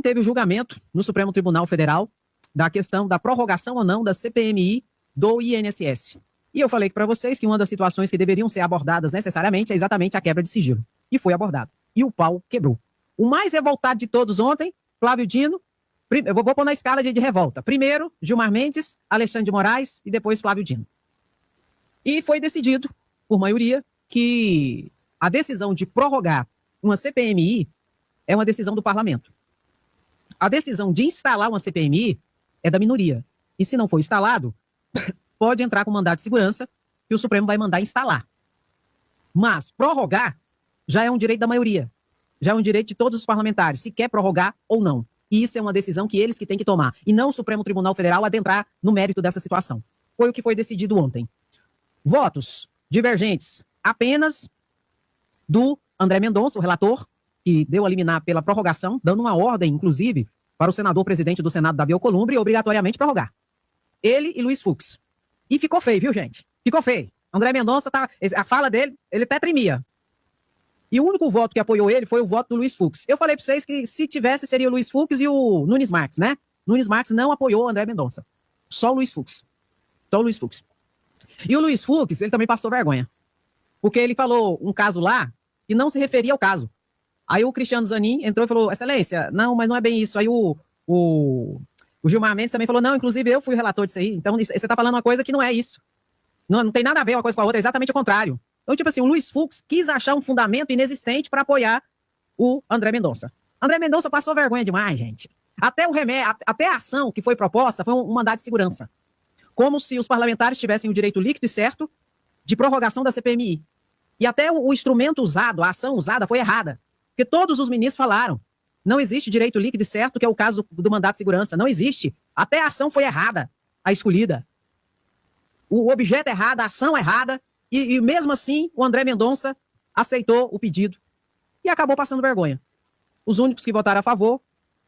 teve o julgamento no Supremo Tribunal Federal da questão da prorrogação ou não da CPMI do INSS. E eu falei para vocês que uma das situações que deveriam ser abordadas necessariamente é exatamente a quebra de sigilo. E foi abordado. E o pau quebrou. O mais revoltado de todos ontem, Flávio Dino, eu vou pôr na escala de revolta. Primeiro, Gilmar Mendes, Alexandre de Moraes e depois Flávio Dino. E foi decidido, por maioria, que a decisão de prorrogar uma CPMI é uma decisão do parlamento. A decisão de instalar uma CPMI é da minoria. E se não for instalado, pode entrar com mandado de segurança que o Supremo vai mandar instalar. Mas prorrogar já é um direito da maioria. Já é um direito de todos os parlamentares, se quer prorrogar ou não. E isso é uma decisão que eles que têm que tomar. E não o Supremo Tribunal Federal adentrar no mérito dessa situação. Foi o que foi decidido ontem. Votos divergentes apenas do André Mendonça, o relator, que deu a liminar pela prorrogação, dando uma ordem, inclusive, para o senador-presidente do Senado, Davi Alcolumbre, obrigatoriamente prorrogar. Ele e Luiz Fux. E ficou feio, viu, gente? Ficou feio. André Mendonça, a fala dele, ele até tremia. E o único voto que apoiou ele foi o voto do Luiz Fux. Eu falei para vocês que se tivesse, seria o Luiz Fux e o Nunes Marques, né? Nunes Marques não apoiou o André Mendonça. Só o Luiz Fux. Só o Luiz Fux. E o Luiz Fux, ele também passou vergonha. Porque ele falou um caso lá que não se referia ao caso. Aí o Cristiano Zanin entrou e falou, excelência, não, mas não é bem isso. Aí o Gilmar Mendes também falou, não, inclusive eu fui o relator disso aí. Então você está falando uma coisa que não é isso. Não tem nada a ver uma coisa com a outra, é exatamente o contrário. Então, tipo assim, o Luiz Fux quis achar um fundamento inexistente para apoiar o André Mendonça. André Mendonça passou vergonha demais, gente. Até a ação que foi proposta foi um mandado de segurança. Como se os parlamentares tivessem o direito líquido e certo de prorrogação da CPMI. E até o instrumento usado, a ação usada foi errada. Porque todos os ministros falaram, não existe direito líquido e certo, que é o caso do mandato de segurança. Não existe. Até a ação foi errada, a escolhida. O objeto errado, a ação errada. E mesmo assim, o André Mendonça aceitou o pedido e acabou passando vergonha. Os únicos que votaram a favor,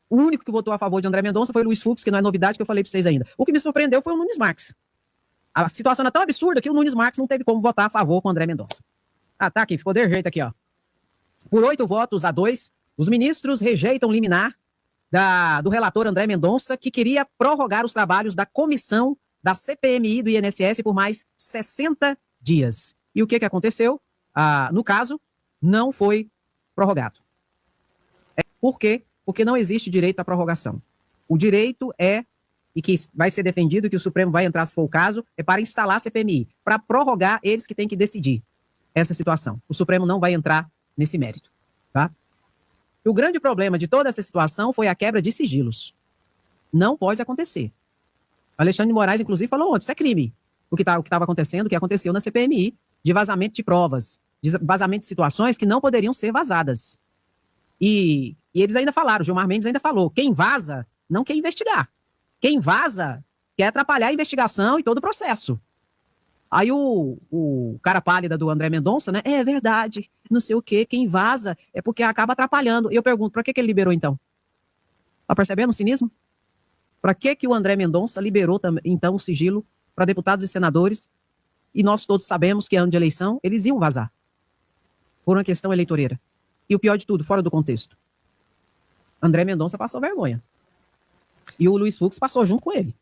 o único que votou a favor de André Mendonça foi o Luiz Fux, que não é novidade que eu falei para vocês ainda. O que me surpreendeu foi o Nunes Marques. A situação era tão absurda que o Nunes Marques não teve como votar a favor com o André Mendonça. Ah, tá aqui, ficou de jeito aqui, ó. Por 8 votos a 2, os ministros rejeitam liminar do relator André Mendonça, que queria prorrogar os trabalhos da comissão da CPMI do INSS por mais 60 dias. E o que aconteceu? No caso, não foi prorrogado. Por quê? Porque não existe direito à prorrogação. O direito e que vai ser defendido, que o Supremo vai entrar se for o caso, é para instalar a CPMI. Para prorrogar, eles que têm que decidir essa situação. O Supremo não vai entrar nesse mérito. Tá? E o grande problema de toda essa situação foi a quebra de sigilos. Não pode acontecer. Alexandre de Moraes, inclusive, falou ontem, isso é crime. O que estava acontecendo, o que aconteceu na CPMI, de vazamento de provas, de vazamento de situações que não poderiam ser vazadas. E eles ainda falaram, o Gilmar Mendes ainda falou, quem vaza não quer investigar. Quem vaza quer atrapalhar a investigação e todo o processo. Aí o cara pálida do André Mendonça, né, é verdade, não sei o quê, quem vaza é porque acaba atrapalhando. E eu pergunto, para que ele liberou então? Tá percebendo o cinismo? Para que o André Mendonça liberou então o sigilo para deputados e senadores, e nós todos sabemos que ano de eleição eles iam vazar, por uma questão eleitoreira. E o pior de tudo, fora do contexto. André Mendonça passou vergonha. E o Luiz Fux passou junto com ele.